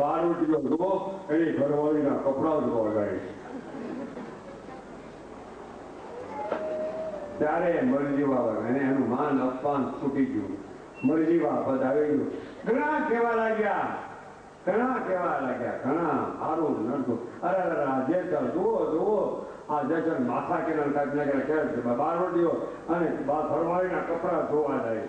બારોટીઓ જુઓ એની ઘરવાળીના કપડા જોવા જાય ત્યારે મરજીવા એને એનું માન અપમાન છૂટી ગયું. મરજીવા પદ આવી ગયું. ઘણા કહેવા લાગ્યા ઘણા સારું નડતું. અરે જેસર જુઓ આ જેસર માથા કેનાલ કાઢને કહે છે બારોટીઓ અને ઘરવાળીના કપડા ધોવા જાય.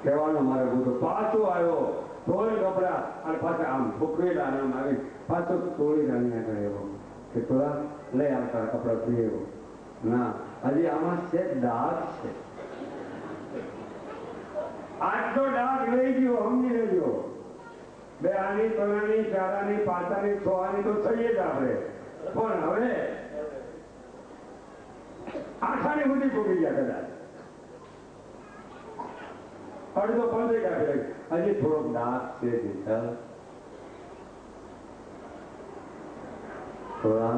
કહેવાનું મારે બધું પાછો આવ્યો ધોઈ કપડા અને પાછા આમ ભૂખવેલા આવી પાછો તોડી રાણીને કહ્યો કે થોડા લઈ આવતા કપડા ધોઈ ના હજી આમાં છે ડાઘ છે. આટલો ડાઘ લઈ ગયો સમજી લેજો. બે આની ત્રણની ચારાની પાંચાની છ આની તો થઈએ જ આપણે પણ હવે આઠાની સુધી ભૂગી ગયા કદાચ અડધો પંદરે કાઢે હજી થોડોક ડાઘ છે થોડા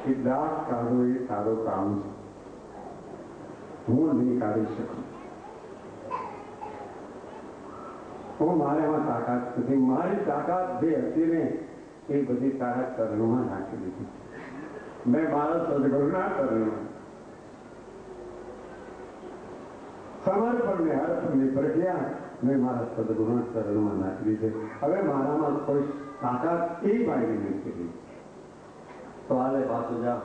એ ડાઘ કાઢો એ સારું કામ છે. હું નહીં કાઢી શકું. હું મારામાં તાકાત નથી. મારી તાકાત જે હતી ને એ બધી તાકાત ચરણોમાં નાખી દીધી મેં મારા સદગુરુના ચરણોમાં. સમર્પણને અર્પણની પ્રક્રિયા મેં મારા સદગુરુના ચરણોમાં નાખી દીધી. હવે મારામાં કોઈ તાકાત એ બાળી નથી. તો હાલે પાછું જા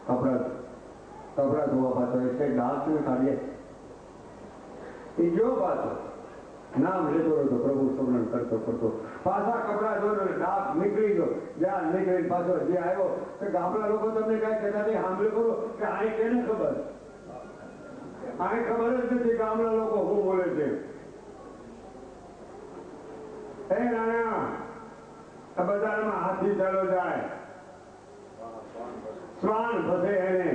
કપડા ધોવા પાછો એટલે ડાઘ કાઢીએ એ જો પાછો નામ લેતો હતો પ્રભુ સ્મરણ કરતો પાછા કપડા ધોયો ડાઘ નીકળી ગયો. જ્યાં નીકળી પાછો જે આવ્યો કે ગામડા લોકો તમને કઈ કહેતા નહીં સાંભળ્યું કરો કે આને કેને ખબર આને ખબર જ નથી ગામડા લોકો શું બોલે છે. હે નાના બજારમાં હાથી ચાલો જાય શ્વાન ફસે એને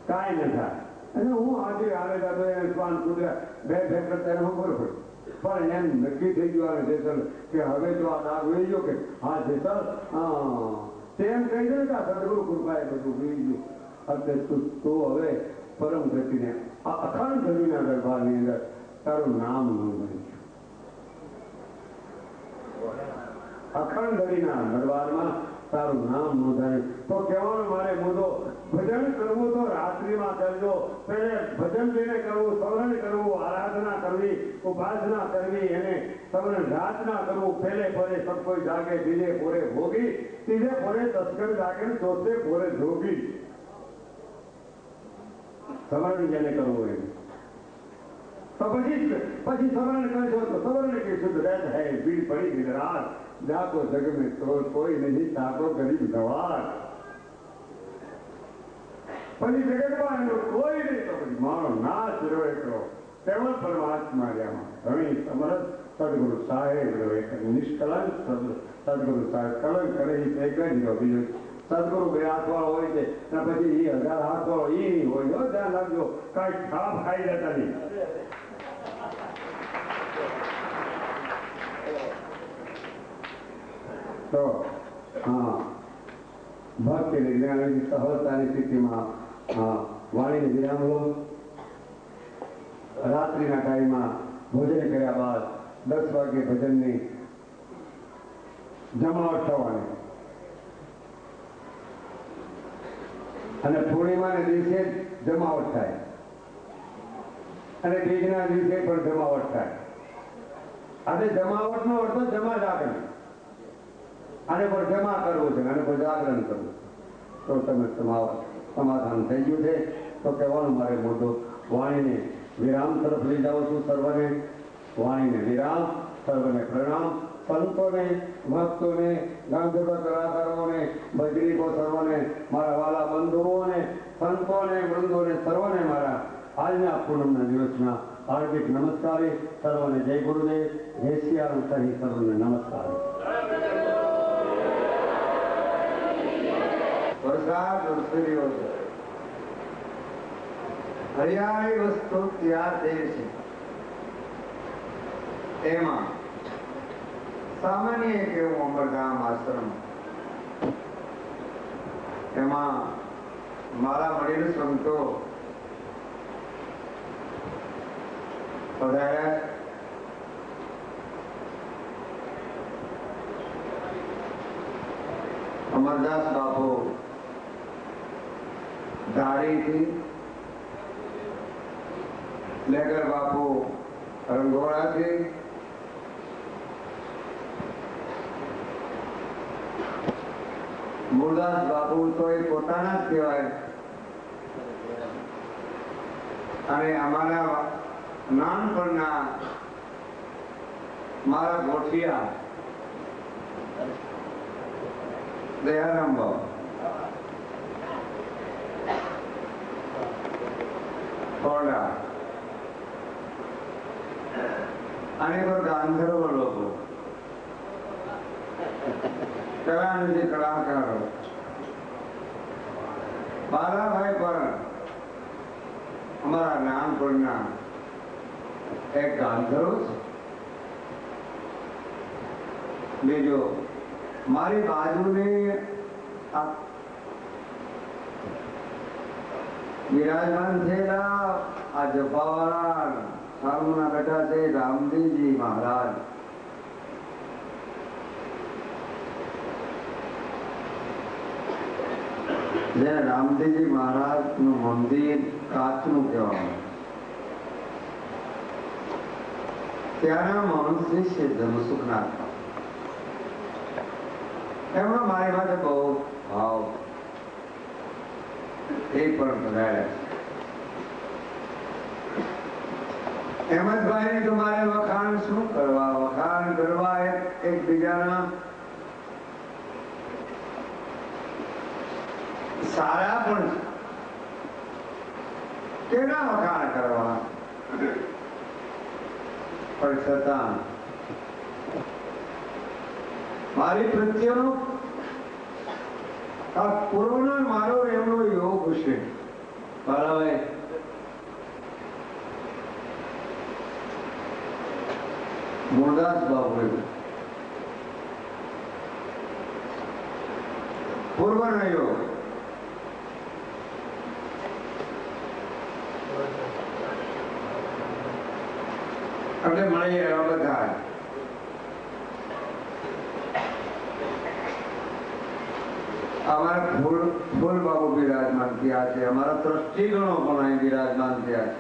કાંઈ ન થાય અને હું હાથી આવે તો એને શ્વાન કૂદ્યા બે કરતા એને ખબર પડે પણ એમ નક્કી થઈ ગયું આવે જેસલ કે હવે તો આ ડાઘ વહી ગયો કે હા જેસલ તેમ કહી દે કે આ સદગુરુ કૃપાએ બધું વહી ગયું. એટલે તું હવે પરમ ગતિને આ અખંડ ગતિના દરબારની અંદર તારું નામ નોંધાયું. અખંડ ગતિના દરબારમાં તારું નામ નોંધાયું. તો કહેવાનું મારે મુદ્દો ભજન કરવું તો રાત્રિમાં કરજો. પહેલે ભજન જેને કરવું સવરણ કરવું આરાધના કરવી ઉપાસના કરવી એને સવરણ રાતના કરવું. પહેલે પોરે સબ કોઈ જાગે બીજે પોરે ભોગી ત્રીજે પોરે તસ્કર જાગે ચોથે પોરે જોગી. સવરણ જેને કરવું એમ તો પછી સવરણ કરશો તો સવરણ કે શુદ્ધ રહેત હૈ ભીડ પડી દિન રાત જાતો જગ में तो कोई नहीं ताको गरीब गवार. પછી જગતમાં એનો કોઈ નહીં તો પછી મારો નાશ રહ્યો એકલો તેમાં પરમાત્મા રહ્યામાં ઘણી સમરસ સદગુરુ સાહેબ રહ્યો નિષ્કલંક સદગુરુ સાહેબ કલંક કરે એ એક જ રહ્યો. બીજો સદગુરુ બે હાથવાળો હોય છે અને પછી એ 1000 હાથવાળો એ નહીં હોય. ધ્યાન રાખજો કઈ ખાપ ખાઈ જતા નહીં. તો હા ભક્તિ જ્ઞાનની સહજતાની સ્થિતિમાં વાણીને વિરામ લો. રાત્રિના ટાઈમમાં ભોજન કર્યા બાદ 10 વાગે ભજનની જમાવટ થવાની અને પૂર્ણિમાના દિવસે જમાવટ થાય અને બીજના દિવસે પણ જમાવટ થાય. આજે જમાવટનો અર્થ જમા જાગરણ આને પર જમા કરવું છે આને પર જાગરણ કરવું તો તમે સમાધાન થઈ ગયું છે. તો કહેવાનું મારે મુદ્દો વાણીને વિરામ તરફ લઈ જાઉં છું. સર્વને વાણીને વિરામ, સર્વને પ્રણામ. સંતોને ભક્તોને ગાંધીવ કલાકારોને ભજનીકો સર્વને મારા વાલા બંધુઓને સંતોને વૃંદોને સર્વને મારા આજના પૂનમના દિવસના હાર્દિક નમસ્કારે. સર્વને જય ગુરુદેવ, જય સિયારામ કહી સર્વને નમસ્કાર. વરસાદ વરસી રહ્યો છે. હરિયાળી વસ્તુ ત્યાં તે છે. એમાં સામાન્ય એક એવું અમરધામ આશ્રમ એમાં મારા વડીલ સંતો પધાર્યા. અમરદાસ બાપુ ધારીથી, લેગર બાપુ રંગોળાથી, મુરદાસ બાપુ તો એ પોતાના જ કહેવાય. અને અમારા નાનપણના મારા ગોઠિયા દયારામ બાપુ, થોડા અને ગાંધર્વ લોકો, કલાના જે કલાકારો, બાલાભાઈ પણ અમારા નાનપણના એક ગાંધર્વ છે. બીજો મારી બાજુની વિરાજમાન થયેલા આ જપાવાળા સામુના બેઠા છે રામદેવજી મહારાજ. જે રામદેવજી મહારાજ નું મંદિર કાચનું કહેવામાં, ત્યાંના મહંત શ્રી ધર્મસુખનાથ, એમનો મારી માટે બહુ ભાવ, એ પણ પધાર્યા. હેમંતભાઈ તો મારે વખાણ શું કરવા, વખાણ કરવા એકબીજાના સારા પણ છે, કેના વખાણ કરવા, પણ છતાં મારી પ્રત્યેનો આ પૂર્વનો મારો એમનો યોગ છે. બરાબર, મુરદાસ બાપુ પૂર્વનો યોગ. એટલે મળી એવા બધા અમારા ફૂલ બાબુ બિરાજમાન થયા છે, અમારા ટ્રસ્ટીગણો પણ અહીં બિરાજમાન થયા છે.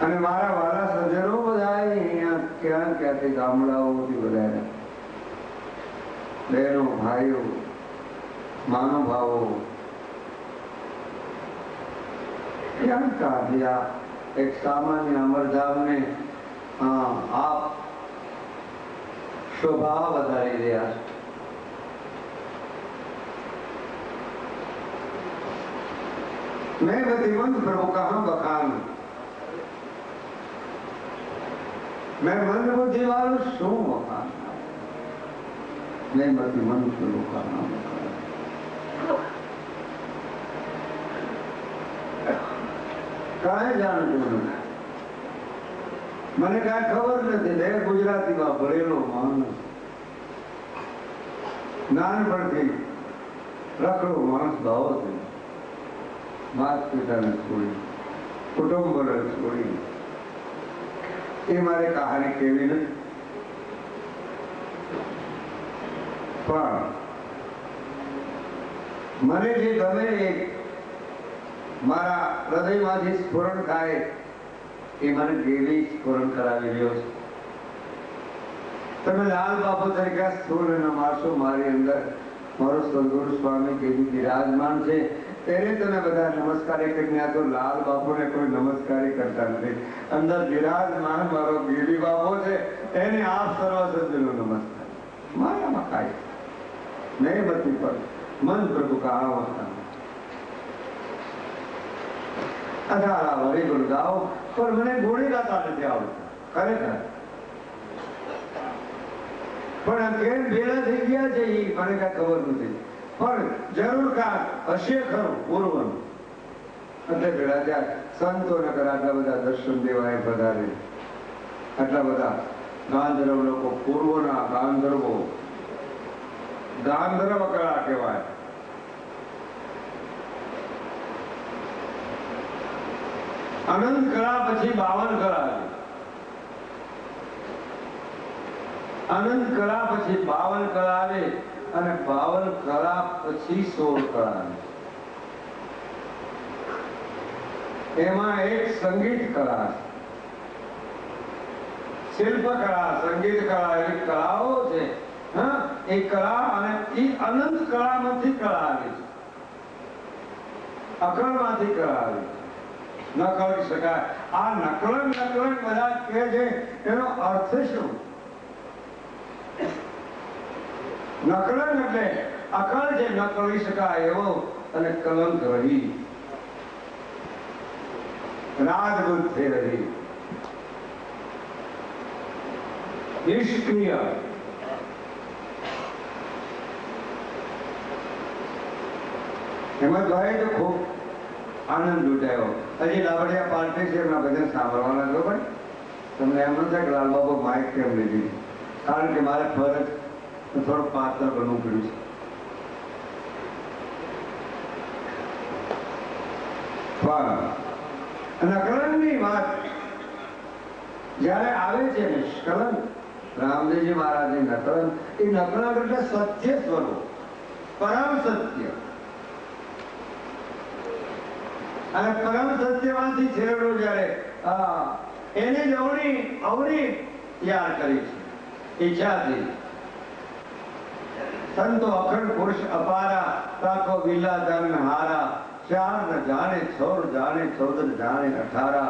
અને મારા વાલા સજ્જનો બધા અહીંયા ક્યાંથી ગામડાઓથી બધા બહેનો, ભાઈઓ, મહાનુભાવો ક્યાં કાઢ્યા એક સામાન્ય અમરધામને આપ શોભા વધારી રહ્યા છે. मैं मतिमंद प्रभु कहाँ बखान, मैं मंद बुद्धि वालों શું વખાણ, मैं मतिमंद प्रभु कहाँ बखान. કાંઈ જાણતું નથી, મને કાંઈ ખબર નથી. મેં ગુજરાતીમાં ભણેલો માણસ, નાનપણથી રખડો માણસ ભાવ છે. માત પિતાને છોડી, કુટુંબને છોડી, એ મારે કહાની કેવી નથી. પણ મને જે ગમે એ મારા હૃદયમાંથી સ્ફુરણ થાય એ મને કેવી સ્ફુરણ કરાવી રહ્યો છે. તમે લાલ બાપુ તરીકે સ્થૂળ અને મારશો, મારી અંદર મારો સદગુરુ સ્વામી કેવી બિરાજમાન છે તેને તમે બધા નમસ્કારી કરીને. તો લાલ બાપુને કોઈ નમસ્કારી કરતા નથી, અંદર બિરાજમાન મારો ગીરી બાપો છે એને આપ સર્વ સજ્જનો નમસ્કાર. મારામાં કાંઈ નહીં બધી પર મન પ્રભુ કહાં વખાન. 18 વળી ગુણ ગાઓ, પણ મને ગોળી ગાતા નથી આવડતું ખરેખર. પણ કેમ ભેળા થઈ ગયા છે એ મને કઈ ખબર નથી, પણ જરૂર કા હશે ખરું પૂર્વનું. એટલે ભેળા ત્યાં સંતો નગર આટલા બધા દર્શન દેવાય પધારે, આટલા બધા ગાંધર્વ લોકો, પૂર્વના ગાંધર્વો, ગાંધર્વ કળા કહેવાય. અનંત કળા પછી 52 કળા આવી. અનંત કળા પછી 52 કળા આવે અને 52 કળા પછી 16 કળા આવે. એમાં એક સંગીત કળા છે, શિલ્પ કળા, સંગીત કળા, એવી કળાઓ છે. હા, એ કળા અને એ અનંત કળામાંથી કળા આવી છે, અકળમાંથી કળા આવી છે. ન કહી શકાય. આ નકળન બધા કહે છે, એનો અર્થ શું? નકળન એટલે અકળ જે ન કરી શકાય એવો, અને કલંક રહી, રાજબુદ્ધ થઈ રહી, નિષ્ક્રિય. એમાં ભાઈ તો ખૂબ આનંદ લૂંટાયો. હજી લાવડિયા પાર્ટી છે, એમના ભજન સાંભળવાના છો. ભાઈ તમને એમ ન થાય કે લાલબાબુ માઇક કેમ લીધી? કારણ કે મારે ફરજ થોડું પાત્ર બનવું પડ્યું છે. નકળનની વાત જયારે આવે છે, નિષ્કલંક રામદેવજી મહારાજની નકળન, એ નકળન એટલે સત્ય સ્વરૂપ, પરમ સત્ય. અને પરમ સત્યમાંથી છેડો જયારે એની જ અવળી તૈયાર કરી છે ઈચ્છાથી. સંતો અખંડ પુરુષ અપારા, તાકો વિલા ધન હારા, ચાર ન જાણે છોર જાણે, 14 જાણે 18.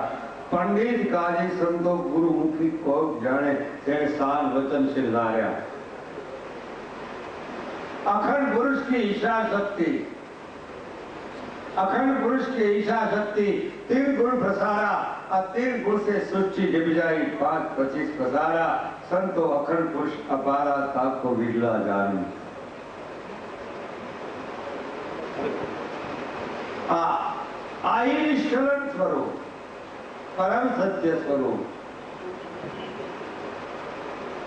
પંડિત કાજી સંતો ગુરુમુખી કોક જાણે, તેને સાર વચન સિરધાર્યા. अखंड पुरुष की ईशा शक्ति, अखंड पुरुष की ईशा शक्ति 3 गुण प्रसारा, और 3 गुण से सृष्टि जब जाई 5-25 प्रसारा. संतो अखंड पुरुष अपारा, ताको विरला जानी. आई निष्कलंक स्वरूप, परम सत्य स्वरूप.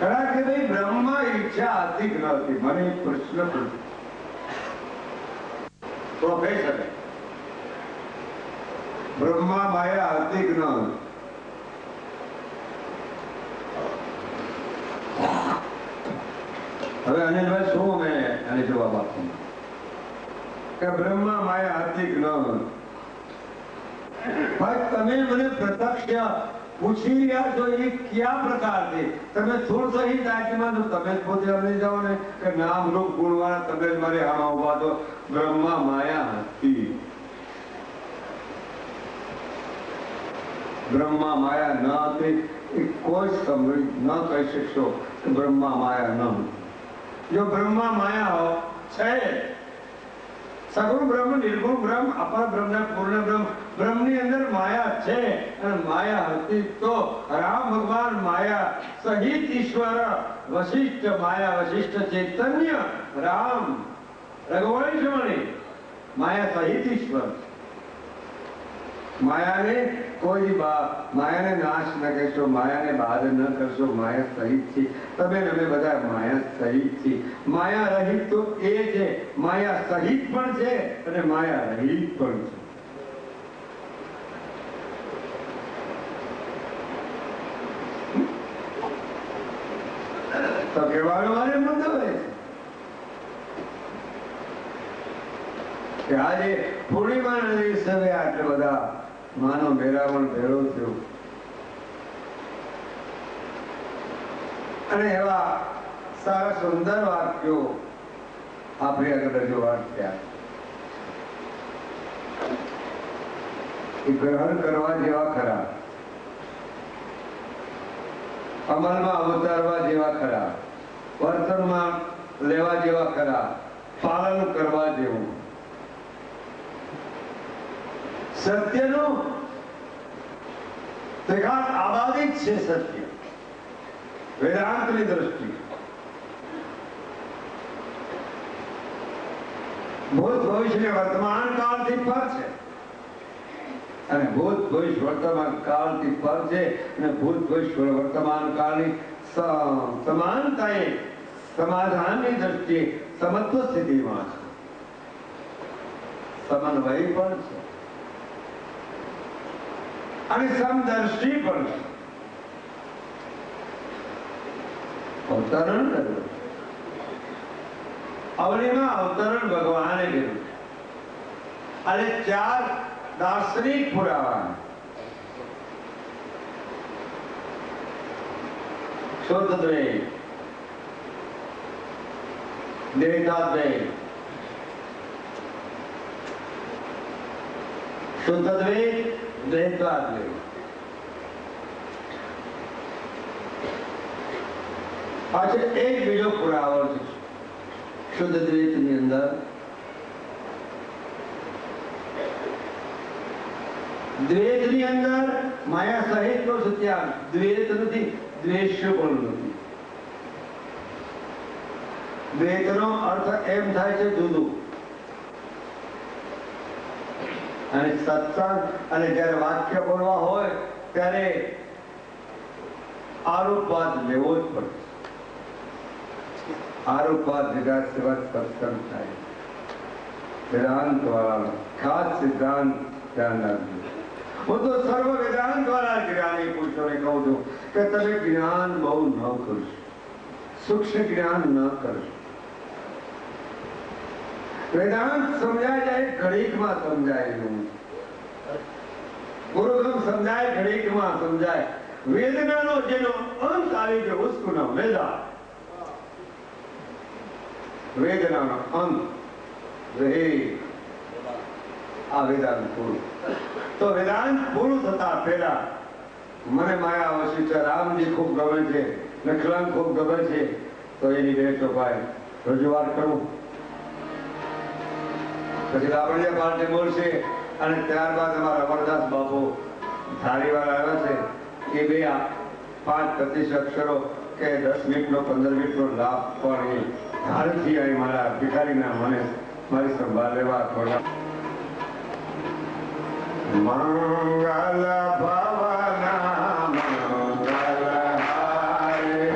कड़ा के भाई ब्रह्मा ઈચ્છા હતી કે નહોતી? મને પ્રશ્ન પ્રોફેસર, બ્રહ્મા માયા હતી કે ન? હવે અનિલભાઈ શું મેં એને જવાબ આપું કે બ્રહ્મા માયા હતી કે ન? ભાઈ તમે મને પ્રત્યક્ષ પૂછી રહ્યા છો, એ કયા પ્રકારથી? તમે થોડ સહી દાખલામાં તો તમે જ પોતે અમને જાઓ ને કે નામ રૂપ ગુણવાળા તમે જ મારે આમાં ઉભા છો. બ્રહ્મા માયા હતી, બ્રહ્મા માયા ન હતી એ કોઈ સમજ ન કહી શકશો કે બ્રહ્મા માયા ન હતી. જો બ્રહ્મા માયા છે, સગુણ બ્રહ્મ, નિર્ગુણ બ્રહ્મ, અપર બ્રહ્મ, પૂર્ણ બ્રહ્મ, બ્રહ્મની અંદર માયા છે, અને માયા હતી તો રામ ભગવાન માયા સહિત ઈશ્વર, વશિષ્ઠ માયા, વશિષ્ઠ ચૈતન્ય, રામ રઘુવંશમણી, માયા સહિત ઈશ્વર. માયાને કોઈ માયાને નાશ ન કરશો, માયાને બાદ ન કરશો. માયા સહિત છે, તમે અમે બધા માયા સહિત છે. માયા રહિત તો એ છે, માયા સહિત પણ છે અને માયા રહિત પણ છે. તો કહેવાનો મારે મુદ્દો છે કે આજે પૂર્ણિમાના દિવસે આટલા બધા માનો મેળાવણ ભેળો થયો, અને એવા સારા સુંદર વાક્યો આપણી આગળ રજૂઆત થયા. એ ગ્રહણ કરવા જેવા ખરા, અમલમાં અવતારવા જેવા ખરા, વર્તનમાં લેવા જેવા ખરા, પાલન કરવા જેવું. સત્યનું ત્રિઘાત આબાદિત છે. સત્ય વેદાંતની દ્રષ્ટિ ભૂત ભવિષ્ય વર્તમાન કાળથી પર છે, અને ભૂત ભવિષ્ય વર્તમાન કાળથી પર છે, અને ભૂત ભવિષ્ય વર્તમાન કાળની સમાનતાએ સમાધાનની દ્રષ્ટિએ સમત્વ સ્થિતિમાં છે, સમન્વય પણ છે. અને સમદર્શી પણ છે. અવતરણ કર્યું. અવળીમાં અવતરણ ભગવાને કર્યું અને 4 દાર્શનિક પુરાવા. શુદ્ધદ્વૈત, દ્વૈતાદ્વૈત, શુદ્ધદ્વૈત, દ્વૈતાદ્વૈત. પાછળ એક બીજો પુરાવો છે શુદ્ધ દ્વૈતની અંદર. દ્વૈતની અંદર માયા સહિત નો સત્યાગ. દ્વૈત નથી, દ્વેષ્ય પણ નથી. દ્વૈતનો અર્થ એમ થાય છે જુદું. અને સત્સંગ અને જ્યારે વાક્ય બોલવા હોય ત્યારે આરોપવાદ લેવો જ પડે. આરોપવાદ લીધા સિવાય સત્સંગ થાય. વેદાંત વાળા ખાસ સિદ્ધાંત ધ્યાન રાખજો. હું તો સર્વ વેદાંત વાળા જ્ઞાની પુરુષોને કહું છું કે તમે જ્ઞાન બહુ ન કરશો, સૂક્ષ્મ જ્ઞાન ન કરશો. વેદાંત સમજાય જાય ઘડીકમાં સમજાય નહીં. ગુરુધમ સમજાય ઘડીકમાં સમજાય. વેદનાનો જેનો અંત આવી ગયો ઉસકુનો વેદા, વેદનાનો અંત આ વેદાંત પૂરું. તો વેદાંત પૂરું થતા પહેલા મને માયા વશિષ્ઠ રામજી ખૂબ ગમે છે, નખલામ ખૂબ ગમે છે, તો એની બે ચોપાઈ રજૂઆત કરું. પછી લાવણ્ય પાર્ટી બોલશે અને ત્યારબાદ અમારા અમરદાસ બાપુ ધારીવાળા આવ્યા છે. એ બે 5-25 અક્ષરો કે 10 મિનિટનો 15 મિનિટનો લાભ પણ એ ધારથી આવી મારા ભિખારીના મને મારી સંભાળ લેવા થોડા. મંગલ ભવના મંગલ હારે,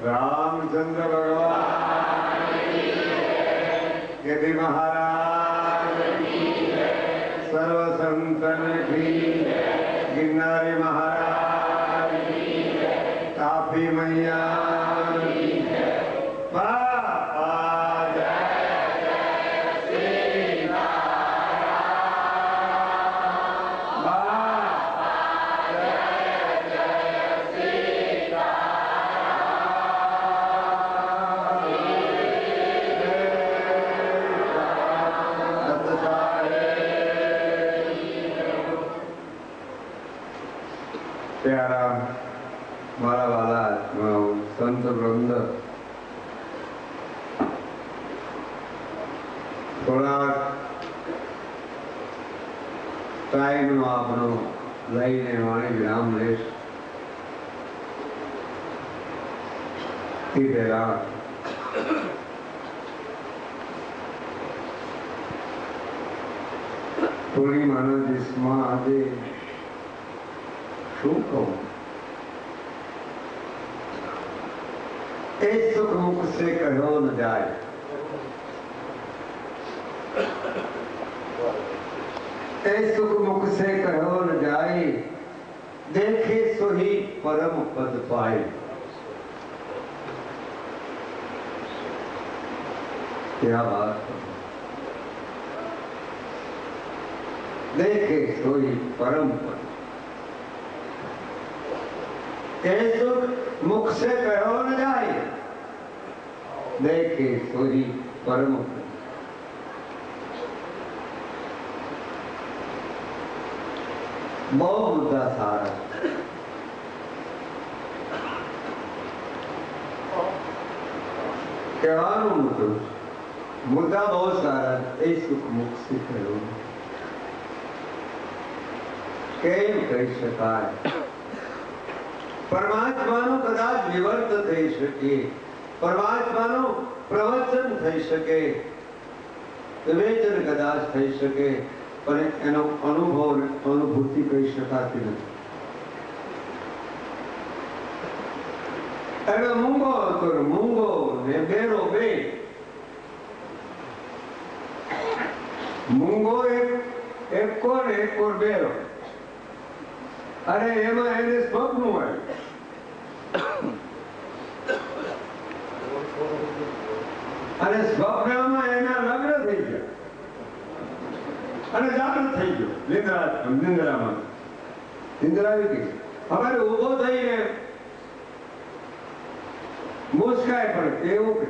રામચંદ્ર ભગવાન યતિ મહારાજ સર્વ સંતન કી ગિરનારી મહારાજ તાપી મૈયા બાપા જય શ્રી પ્યારા મારા વાલા સંત વૃંદ, થોડાક ટાઈમનો આપણો લઈને વાણી વિરામ લેશ. તે પહેલા પૂર્ણિમાના દિવસમાં આજે શું કહું? એ સુખ મુખ સે કહ્યો ન જાય, એ સુખ મુખ સે કહ્યો ન જાય, દેખે સોહી પરમ પદ પાય. क्या बात, देखे सोई परम पद. એ સુખ મુખ સે કહ્યો ન જાય, દેખે સોહી પરમ પદ. બહુ મુદ્દા સારા, કહેવાનું મુદ્દા બહુ સારા. એ સુખ મુખ સે કહ્યો કેમ કહી શકાય? પરમાત્માનો કદાચ વિવર્ત થઈ શકે, પરમાત્માનું પ્રવચન થઈ શકે, વિવેચન કદાચ થઈ શકે, પણ એનો અનુભવ અનુભૂતિ કહી શકાતી નથી. એટલે મૂંગો હતો, મૂંગો ને બેરો બે. મૂંગો એક કોણ એક કોણ બેરો. અરે એમાં એને સ્વપ્ન આવ્યું અને સ્વપ્નમાં એના લગ્ન થઈ ગયા અને જાગૃત થઈ ગયો. નિંદ્રામાં નિંદ્રા આવી ગઈ. હવે ઉભો થઈને મુસ્કાય પણ એવું કે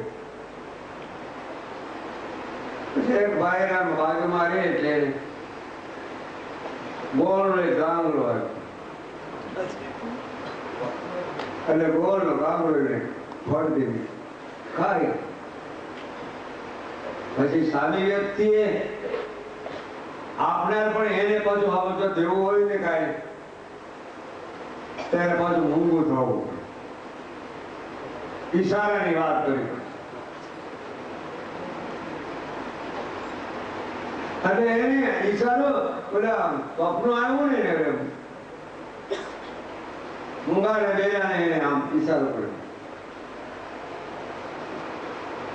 પછી એક ભાઈના ભાગમાં રહે એટલે ગોળ ગામડો આવ્યો અને ગોળનો ગામડો ફળ દીધી ખાઈ. પછી સામી વ્યક્તિએ આપનાર પણ એને પાછું આવજો દેવું હોય ને કાંઈ ત્યારે પાછું ઊંઘું થવું. ઈશારાની વાત કરી અને એને ઈશારો પેલા સ્વપ્ન આવ્યું ને મૂંગાને બેરાને એને આમ ઈશારો કર્યો.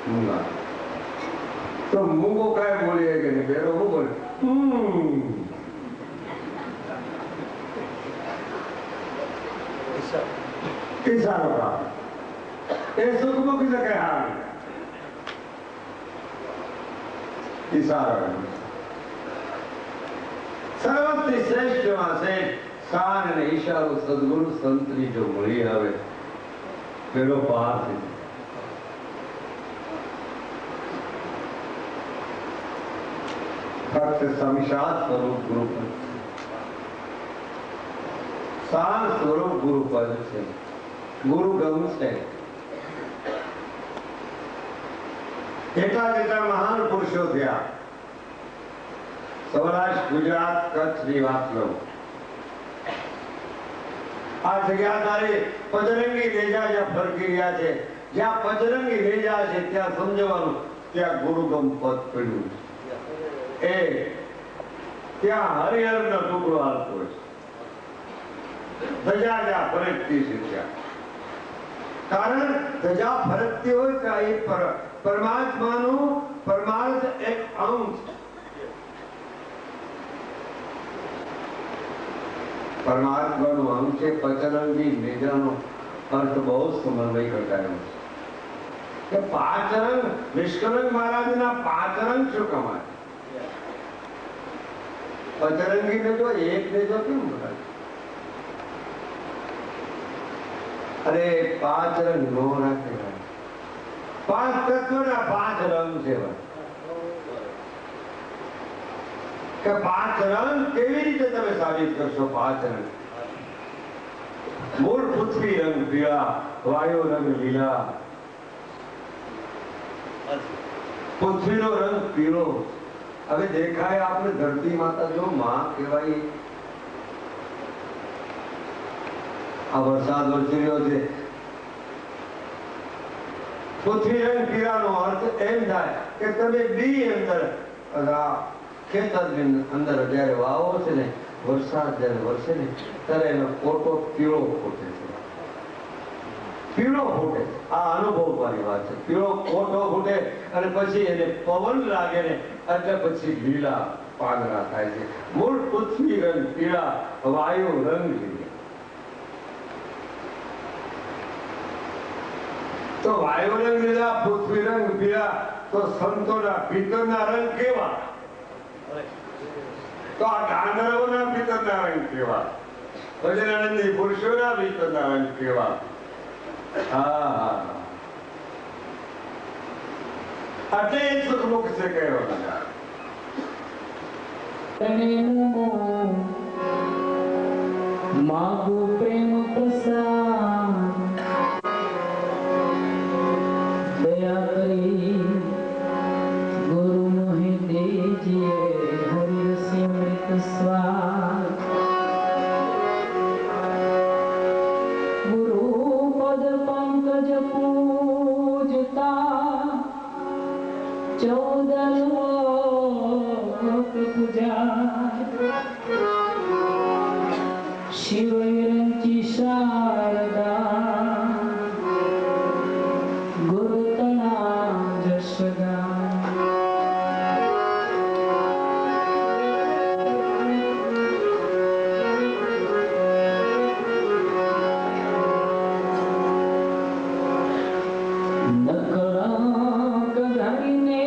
મૂંગા તો મૂંગો કાંઈ બોલીએ કે નહીં, બેરો શું બોલે? ઈશારો કા એ સુખ મુખ શકે. હા, ઈશારો સર્વથી શ્રેષ્ઠમાં શ્રેષ્ઠ કાન અને ઈશારો સદગુરુ સંતની જો મળી આવે પેલો પાર થઈ જાય. ફક્ત સંસાદ સ્વરૂપ ગુરુપદ, શાન સ્વરૂપ ગુરુપદ છે, ગુરુગમ છે. એટલા જેટલા મહાન પુરુષો થયા. સૌરાષ્ટ્ર, ગુજરાત, કચ્છની વાત લઉં. આ જગ્યા તારે પજરંગી રેજા જ્યાં ફરકી રહ્યા છે, જ્યાં પજરંગી રેજા છે ત્યાં સમજવાનું ત્યાં ગુરુગમ પદ પડ્યું છે. ત્યાં હરિહર નો ટુકડો હાલતો છે. ધજા જ્યાં ફરકતી છે ત્યાં કારણ ધજા ફરકતી હોય તો એ પરમાત્માનું પરમાર્થ એક અંશ, પરમાત્માનું અંશ છે. પચરંગી નિજાનો અર્થ બહુ સમન્વય કરતા એમ છે કે પાંચ રંગ નિષ્કલંક મહારાજના પાંચ રંગ શું કમાય? પચરંગી ને જો એક ને જો કેમ બોલાય? અરે પાંચ રંગ નો રાખે, પાંચ તત્વના પાંચ રંગ છે કે પાંચ રંગ કેવી રીતે તમે સાબિત કરશો? પાંચ રંગ મૂળ પૃથ્વી રંગ પીળા, વાયુ રંગ લીલા, પૃથ્વીનો રંગ પીળો. હવે દેખાય આપણે ધરતી માતા જો માં કહેવાય. આ વરસાદ વરસી રહ્યો છે, પૃથ્વી રંગ પીળાનો અર્થ એમ થાય કે તમે બી અંદર ખેતરની અંદર જયારે વાવો છે ને, વરસાદ જયારે વરસે ને ત્યારે એનો કોટો પીળો ફૂટે છે, પીળો ફૂટે. આ અનુભવ વાળી વાત છે. પીળો કોટો ફૂટે અને પછી એને પવન લાગે ને એટલે પછી લીલા પાંદડા થાય છે. મૂળ પૃથ્વી રંગ પીળા, વાયુ રંગ લીલા. તો વાયુ રંગ લીલા, પૃથ્વી રંગ પીળા, તો સંતોના ભીતરના રંગ કેવા? તો આ ગાંધર્વોના ભીતરના રંગ કેવા? ભજનાનંદી પુરુષોના ભીતરના રંગ કેવા? એટલે એ સુખમુખ છે કયો માગુ પ્રેમ પ્રસાદ દયા કરી ગુરુ મોહે દેજીએ હરિ સિમૃત સ્વાદ ગુરુ પદ પંકજ પૂજતા 14 લોક પૂજા શિવ વિરંચી શારદા ગુરુ તના જશગા નકળંક ધરીને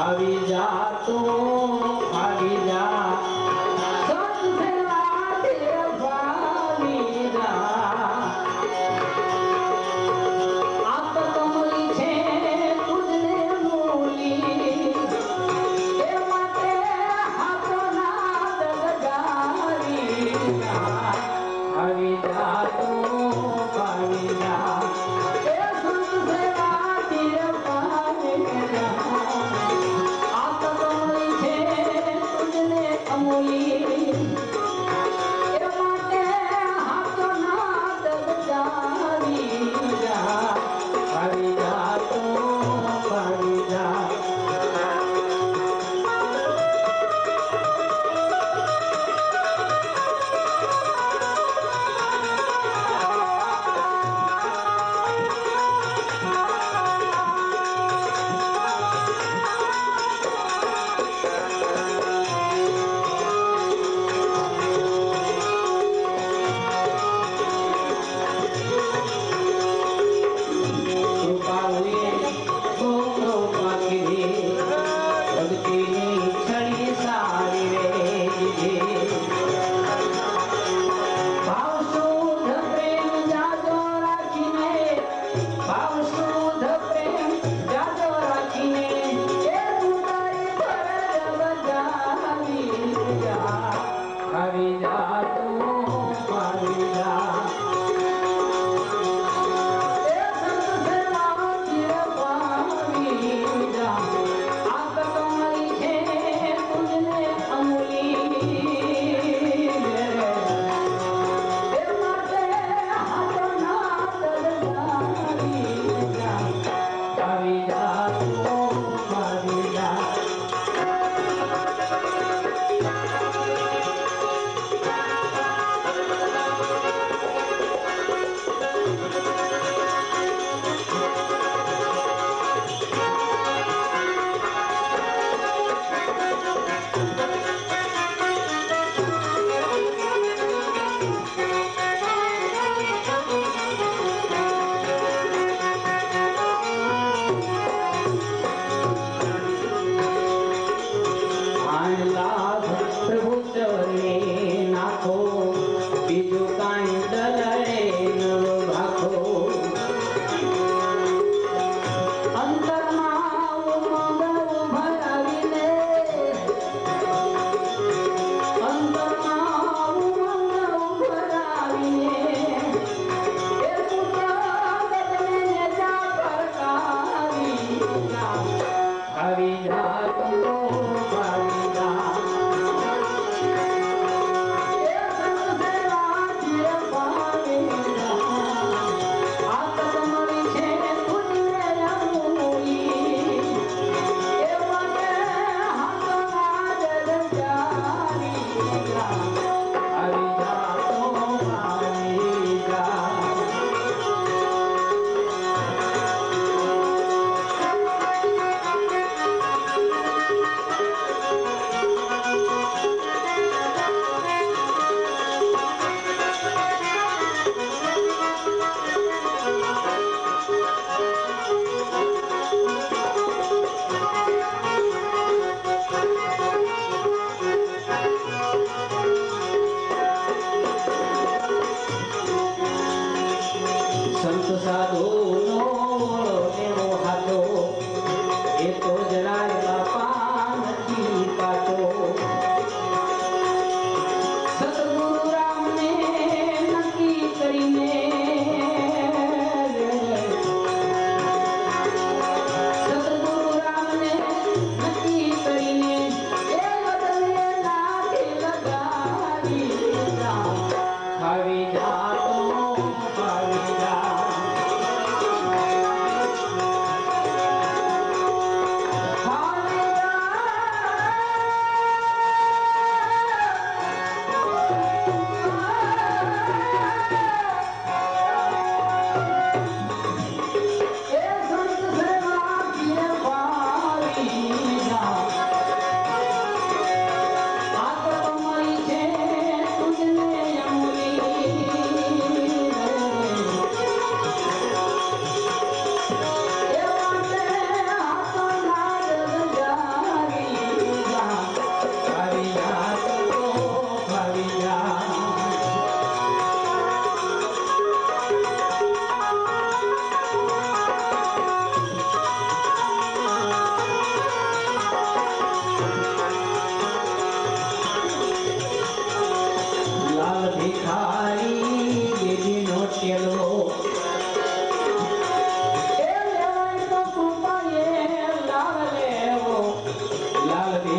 આવી જા તો આવી જા સત્સંગના દેવ આવી જા આપ કમળી છે તુજને મૂલી એ માટે હાથો ના દગગારી આવી જા તો આવી જા એ સત્સંગના દેવ આવી જા આપ કમળી છે તુજને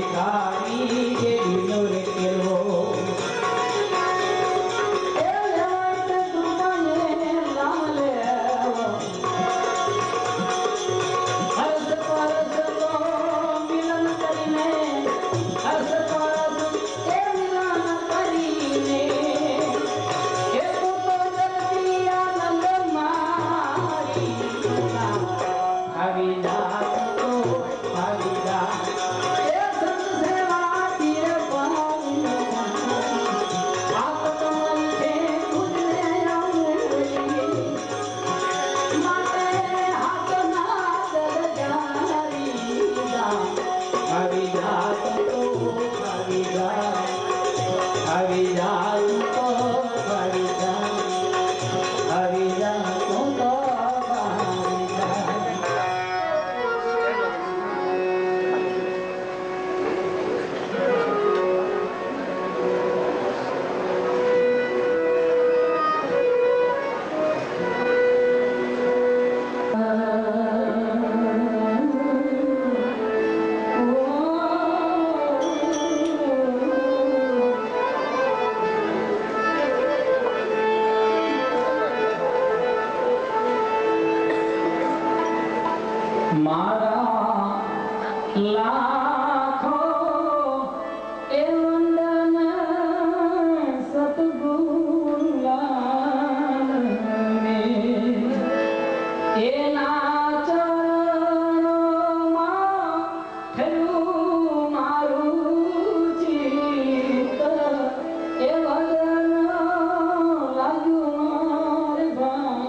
ભિખારી દેવીનો રે કેલો એ લેવાય કૃપાને લાલે હર્ષ પરસલો મિલન કરીને હર્ષ પરસ એ મિલન કરીને એ તો જગતી આનંદ મારી આવી જા તો આવી જા એ સંત સેવા તીર પાઉં આપ તમારી છે ખુદને આઉં માટે હાથ ના દરજારી જા આવી જા તો આવી જા આવી જા તો આવી જા આવી જા તો આવી જા મારા લાખો એ વંદન સતગુરુલાલને એના ચરણોમાં થયું મારું ચિત્ત એ વદન લાગ્યું મારે ભાવ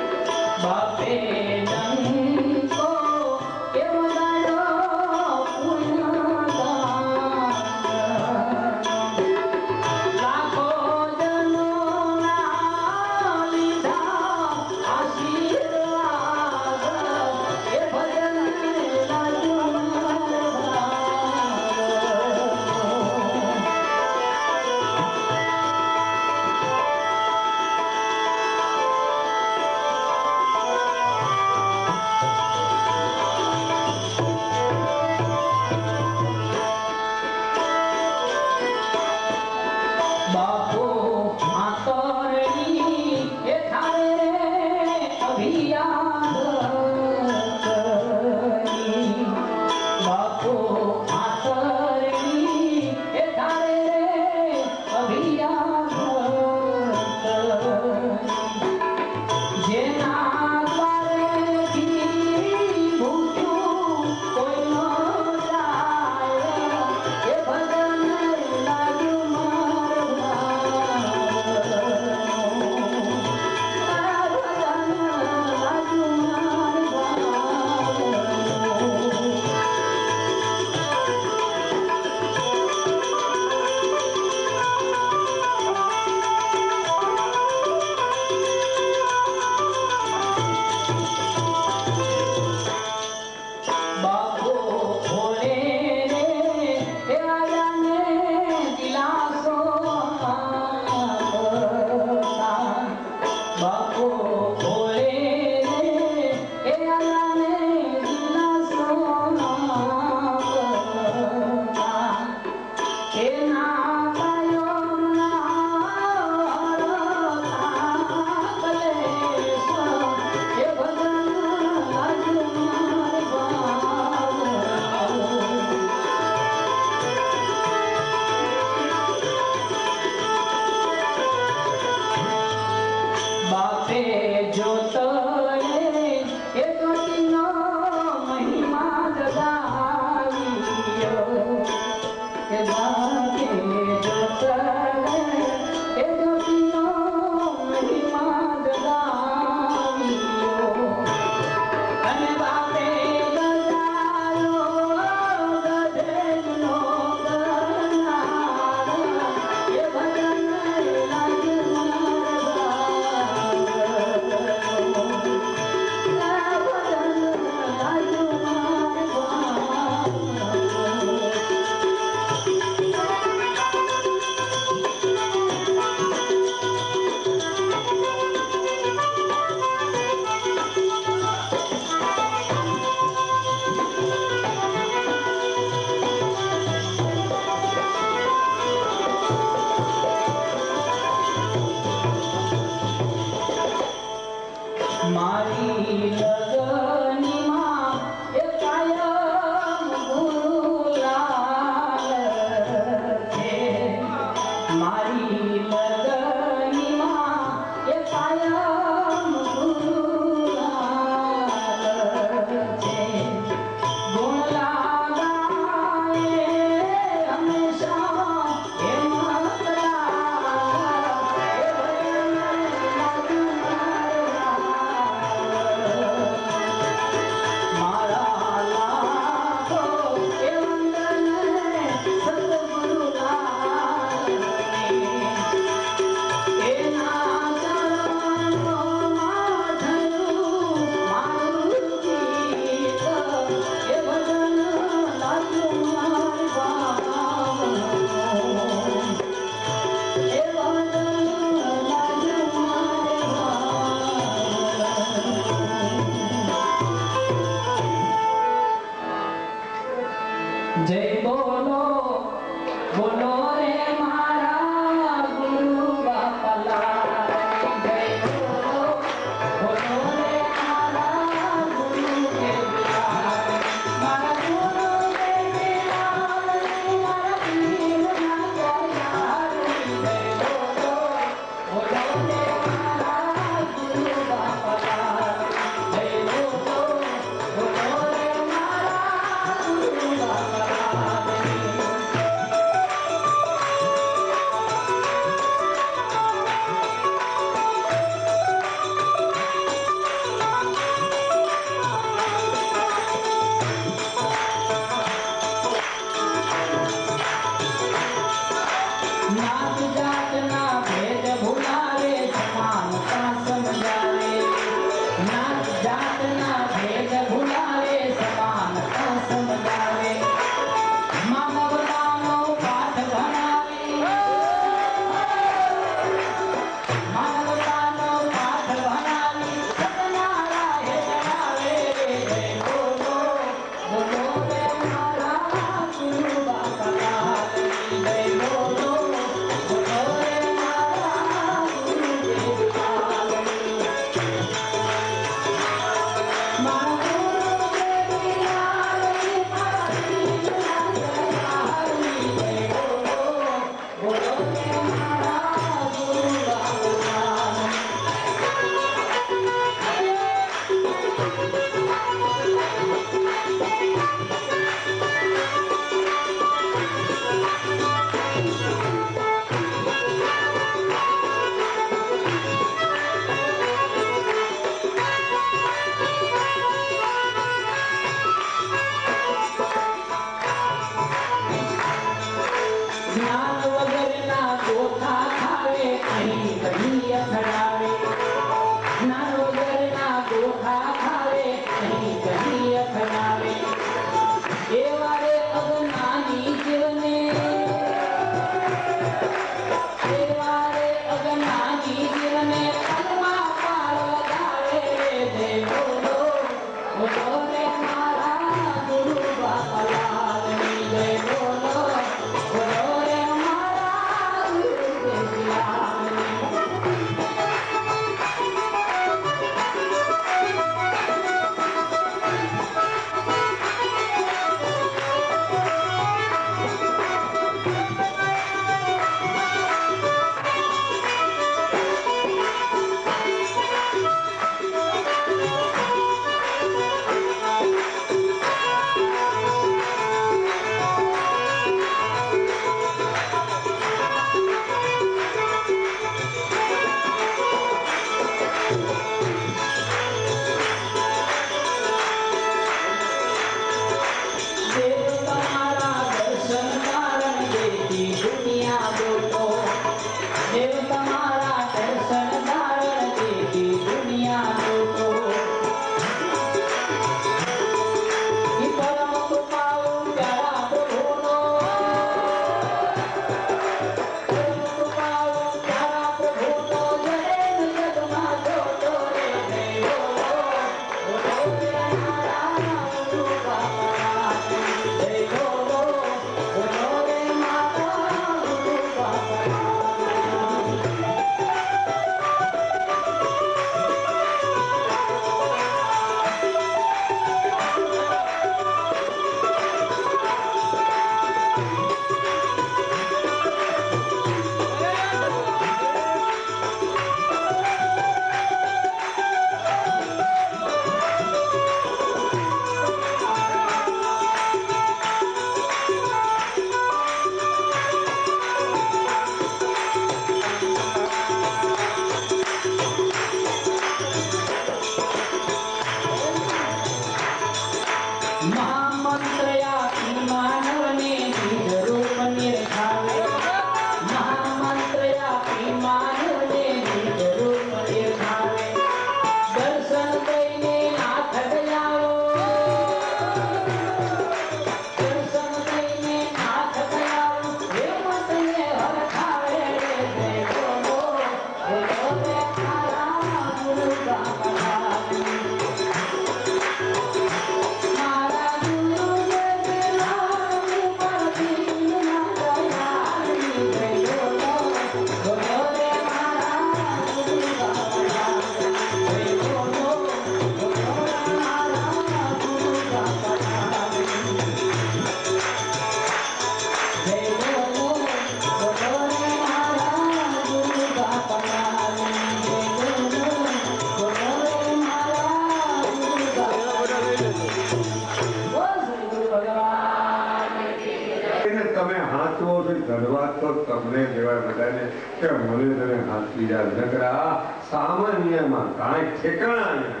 છે કે મને તને હાથી જા નકરા સામાન્યમાં કાંઈ ઠેકાણા નહીં.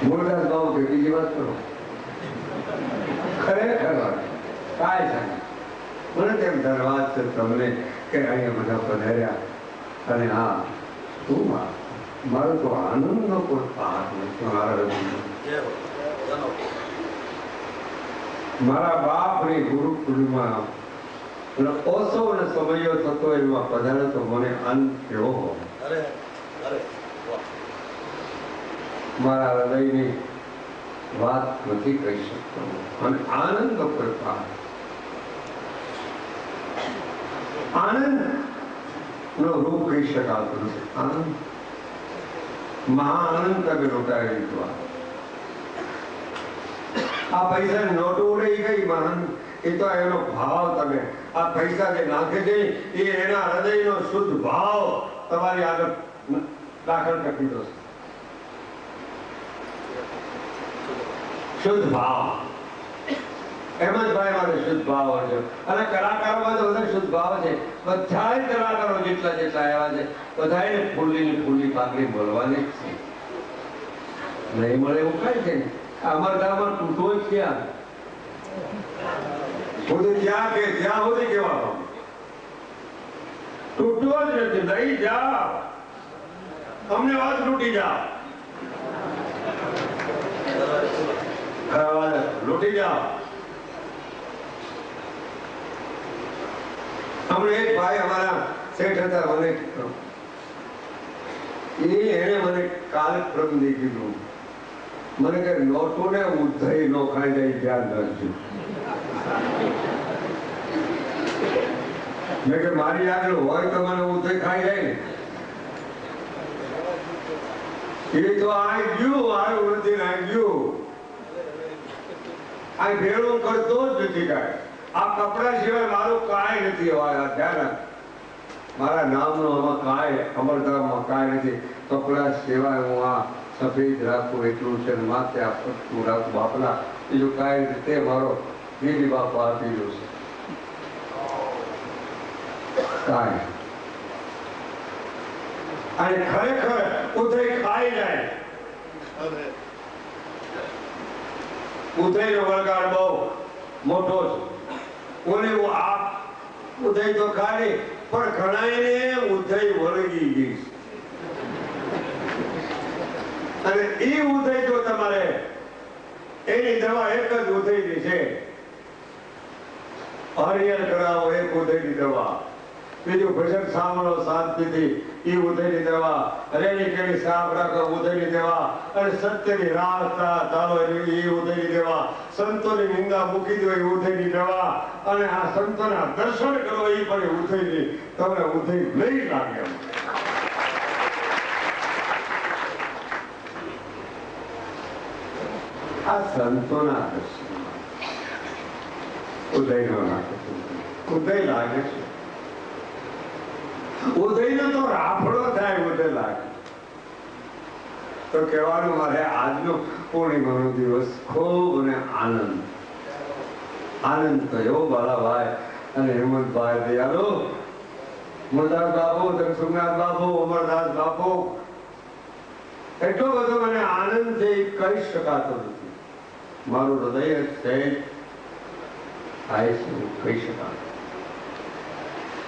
મુરદાસ બાબુ કે બીજી વાત કરો, ખરેખર વાત કાંઈ થાય મને તેમ ધન્યવાદ છે તમને કે અહીંયા બધા પધાર્યા. અને હા શું મારો તો આનંદનો કોઈ પાર નથી. મારા બાપની ગુરુ પૂર્ણિમા ઓછો અને સમયો થતો એમાં પધારે તો મને અંત કેવો હોય. મારા હૃદયની વાત નથી કહી શકતો. અને આનંદ કોઈ પાર, આનંદ નો રૂપ કહી શકાતું નથી. આનંદ મહા આનંદ તમે લૂંટાવી દીધો. આ પૈસા નોટો ઉડે ગઈ મહાન, એ તો એનો ભાવ તમે આ પૈસા જે નાખે છે એ એના હૃદયનો શુદ્ધ ભાવ તમારી આગળ દાખલ કરી દીધો છે. શુદ્ધ ભાવ હેમંતભાઈ મારે શુદ્ધ ભાવ છે. અને કલાકારોમાં તો બધા શુદ્ધ ભાવ છે. બધા કલાકારો જેટલા જેટલા આવ્યા છે બધાને ફૂલી પાકડી બોલવાની જ છે. નહીં મળે એવું કઈ છે. અમારા ગામમાં તૂટો જ ક્યાં સુધી ત્યાં કે ત્યાં સુધી કેવા તૂટવો જ નથી. નહીં જા અમને વાત લૂટી જા, લૂટી જા. હમણાં એક ભાઈ અમારા શેઠ હતા, મને એને મને કાલ પ્રમદી કીધું, મને કે નોટો ને ઉધઈ નો ખાઈ જાય ધ્યાન રાખજો. મેં કે મારી આગળ હોય તો મને ઉધઈ ખાઈ જાય ને. એ તો આઈ ગયું આવ્યું નથી ને આઈ ગયું આ ભેળો કરતો જ નથી. કાંઈ આ કપડા સિવાય મારું કાંઈ નથી. ધ્યાન મારા નામનો આમાં કાંઈ અમરધામમાં કાંઈ નથી. કપડા સિવાય હું આ સફેદ રાખું એટલું છે, માથે આ પટકું રાખું બાપલા, બીજું કાંઈ નથી. તે મારો બીજી બાપા આપેલું છે. કાંઈ અને ખરેખર ઉધઈ ખાઈ જાય. ઉધઈ નો વળગાડ બહુ મોટો છે. ઓને આ ઉધઈ તો ખાલી પણ ઘણાને ઉધઈ વળગી ગઈ. અને એ ઉધઈ જો તમારે એની દવા એક જ ઉધઈની છે. હરિયર કરાવો એક ઉધઈની દવા, બીજું ભજન સાંભળો શાંતિથી એ ઉધઈની દવા, રેલી કેળી સાફ રાખો ઉધઈની દવા, અને સત્યની રાહ ચાલો એ ઉધઈની દવા, સંતોની નિંદા મૂકી દો એ ઉધઈની દવા, અને આ સંતોના દર્શન કરો એ પણ ઉધઈની. તમને ઉધઈ નહીં લાગે. આ સંતોના દર્શન ઉદય નો લાગે છે. ઉદય લાગે છે. ઉદયનો તો રાફડો થાય ઉદય લાગે. તો કહેવાનું મારે આજનો પૂર્ણિમાનો દિવસ ખૂબ અને આનંદ થયો. બાલાભાઈ અને હેમંતભાઈ દયાલો, મુરદાસ બાપુ, ધનસુખનાથ બાપુ, અમરદાસ બાપુ, એટલો બધો મને આનંદ છે એ કહી શકાતો નથી. મારું હૃદય છે થાય છે કહી શકાય.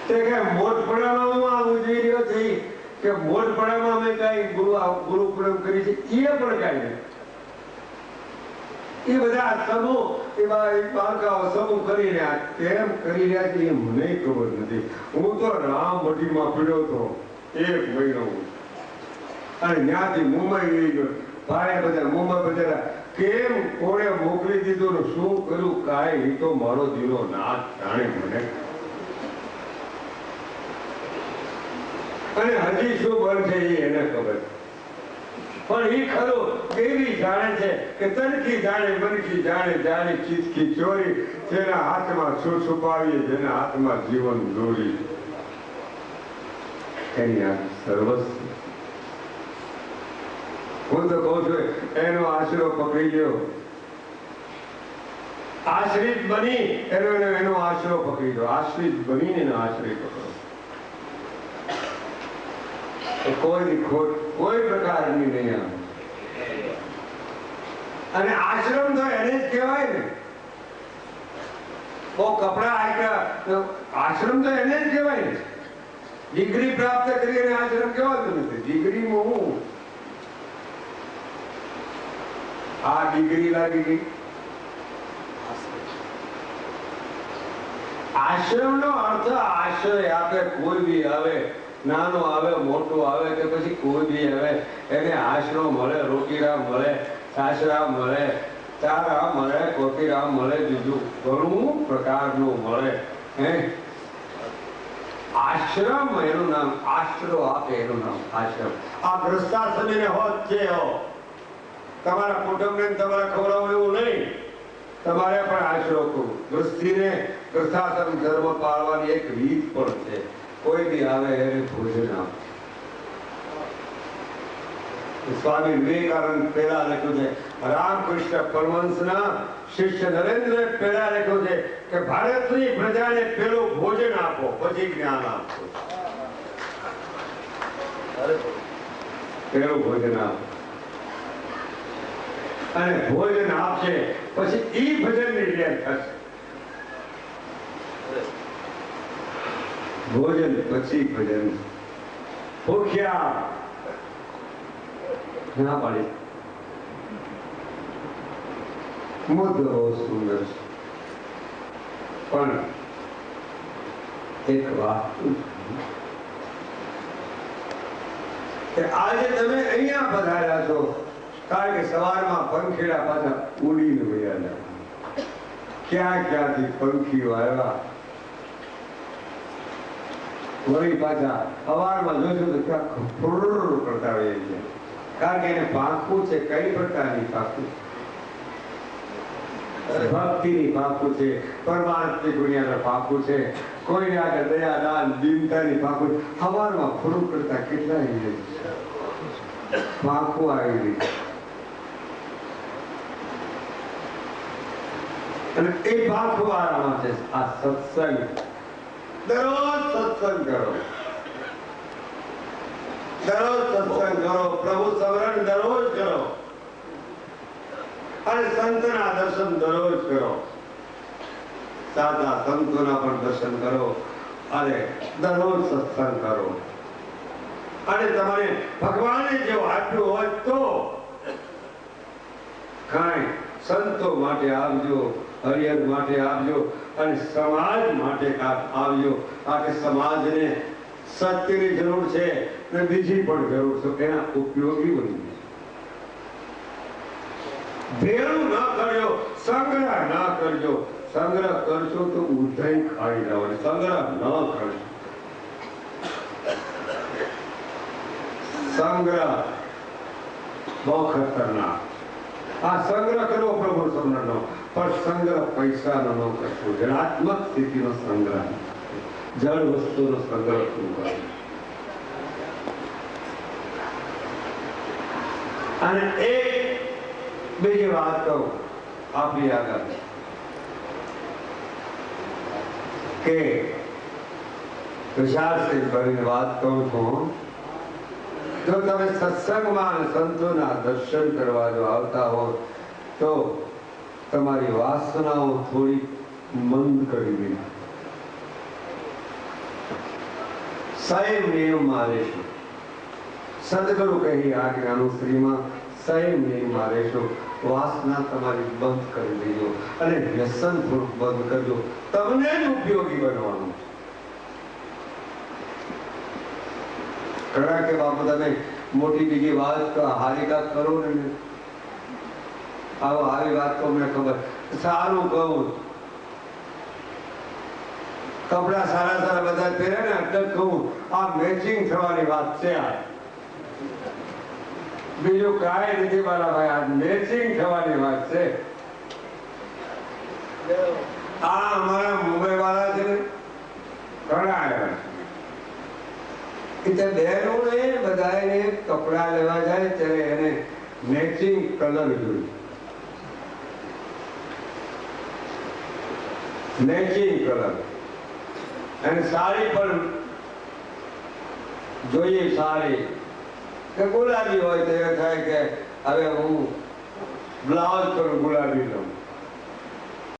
તે કે મોટપણામાં હું આ ઉજવી રહ્યો છે કે મોટપણામાં અમે કઈ ગુરુ પૂર્ણિમ કરી છે એ પણ કઈ નહીં. એ બધા સમૂહ એવા બાળકાઓ સમૂહ કરી રહ્યા, કેમ કરી રહ્યા છે એ મને ખબર નથી. હું તો રામ મઢીમાં પીડ્યો હતો 1 મહિનો, અને ત્યાંથી મુંબઈ ગઈ ગયો. ભાઈ બધા મુંબઈ બધા કેમ કોણે મોકલી દીધું ને શું કર્યું કાંઈ એ તો મારો દિલો નાથ જાણે મને. અને હજી શું બનશે એ એને ખબર. પણ એ ખરું એવી જાણે છે કે તનકી જાણે મનકી જાણે, જાણે ચીજકી ચોરી, જેના હાથમાં શું છુપાવીએ, જેના હાથમાં જીવન દોરી, એની આ સર્વસ્વ. હું તો કહું છું એનો આશરો પકડી ગયો આશ્રિત બની એનો આશરો પકડી દો. આશ્રિત બનીને એનો આશ્રય પકડો. કોઈ ખોટ કોઈ પ્રકારની નહીં આવે. અને આશ્રમ તો એને જ કહેવાય ને. બહુ કપડા આપ્યા આશ્રમ તો એને જ કહેવાય ને. ડિગ્રી પ્રાપ્ત કરીને આશ્રમ કહેવાતું નથી. ડિગ્રીમાં હું આ ડિગ્રી લાગી ગઈ. આશ્રમ નો અર્થ આશ્રય આપે. કોઈ બી આવે, નાનો આવે, મોટો આવે કે પછી કોઈ બી આવે, એને આશરો મળે, રોટીરા મળે, સાસરા મળે, ચારા મળે, કોટીરા મળે, બીજું ઘણું પ્રકારનું મળે. આશ્રમ એનું નામ. આશરો આપે એનું નામ આશ્રમ. આ ગ્રસ્તાશ્રમીને હોત છે હો. તમારા કુટુંબને તમારે ખવડાવવું એવું નહીં. તમારે પણ આશરો કરવો. ગૃહસ્થીને ગ્રસ્તાશ્રમ ધર્મ પાળવાની એક રીત પણ છે. કોઈ બી આવે એને ભોજન આપે. સ્વામી વિવેકાનંદ પહેલા લખ્યું છે, રામકૃષ્ણ પરમહંસના શિષ્ય નરેન્દ્ર પહેલા લખ્યું છે કે ભારતની પ્રજાને પેલું ભોજન આપો, પછી જ્ઞાન આપો. પેલું ભોજન આપો અને ભોજન આપશે પછી ઈ ભજનની જેમ થશે. ભોજન પછી ભજન. ભૂખ્યા ના પાડી. મુદ્દો સુંદર છે પણ એક વાત કે આજે તમે અહીંયા પધાર્યા છો કારણ કે સવારમાં પંખીડા પાછા ઉડીને વયા. ક્યાં ક્યાંથી પંખીઓ આવ્યા. વળી પાછા સવારમાં જોશો તો ક્યાં ખફુર કરતા હોય છે. કારણ કે એને પાંખું છે. કઈ પ્રકારની પાંખું? ભક્તિની પાંખું છે, પરમાર્થની દુનિયાના પાંખું છે, કોઈને આગળ દયા દાન દીનતાની પાંખું. સવારમાં ફૂરું કરતા કેટલા પાંખું આવી ગઈ. અને એ પાંખું વાળામાં છે આ સત્સંગ. દરરોજ સત્સંગ કરો. દરરોજ સત્સંગ કરો. પ્રભુ સ્મરણ દરરોજ કરો અને સંતના દર્શન દરરોજ કરો. સાચા સંતોના પણ દર્શન કરો અને દરરોજ સત્સંગ કરો. અને તમારે ભગવાને જો આપ્યું હોય તો કાંઈ સંતો માટે આપજો, હરિહર માટે આપજો અને સમાજ માટે આવજો. કારણ કે સમાજને સત્યની જરૂર છે અને બીજી પણ જરૂર છે. એના ઉપયોગી બની ભેળું ના કરજો, સંગ્રહ ના કરજો. સંગ્રહ કરશો તો ઉદય ખાઈ જવાનો. સંગ્રહ ન કરજો. સંગ્રહ બહુ ખતરનાક. આ સંગ્રહ કરવો પ્રભુ સમરણનો, પણ સંગ્રહ પૈસાનો ન કરશો. જળાત્મક સ્થિતિનો સંગ્રહ, જળ વસ્તુનો સંગ્રહ કરવો. અને એક બીજી વાત કહું આપણી આગળ કે વિચારશીલ કરીને વાત કહું છું. જો તમે સત્સંગમાં સંતોના દર્શન કરવા જો આવતા હો તો તમારી વાસનાઓ થોડી મંદ કરી દે. સંયમ નિયમમાં રહેશો. સદગુરુ કહી આજ્ઞાનું શ્રીમાં સંયમ નિયમમાં રહેશો. વાસના તમારી બંધ કરી દેજો અને વ્યસન થોડુંક બંધ કરજો. તમને જ ઉપયોગી બનવાનું. ઘણા કે બાપુ તમે મોટી બીજી વાત હારિકા કરો ને, આવી વાત તો અમને ખબર. સારું કહું, કપડા સારા સારા બધા પહેરે ને એટલે કહું આ મેચિંગ થવાની વાત છે. આ બીજું કાંઈ નથી મારા ભાઈ. આ મેચિંગ થવાની વાત છે. આ અમારા મુંબઈ વાળા છે ને ઘણા આવ્યા છે. બહેનોને બધાને કપડા લેવા જાય ત્યારે એને મેચિંગ કલર જોઈએ. મેચિંગ કલર અને સાડી પણ જોઈએ સાડી કે ગુલાબી હોય તો એ થાય કે હવે હું બ્લાઉઝ પણ ગુલાબી લઉં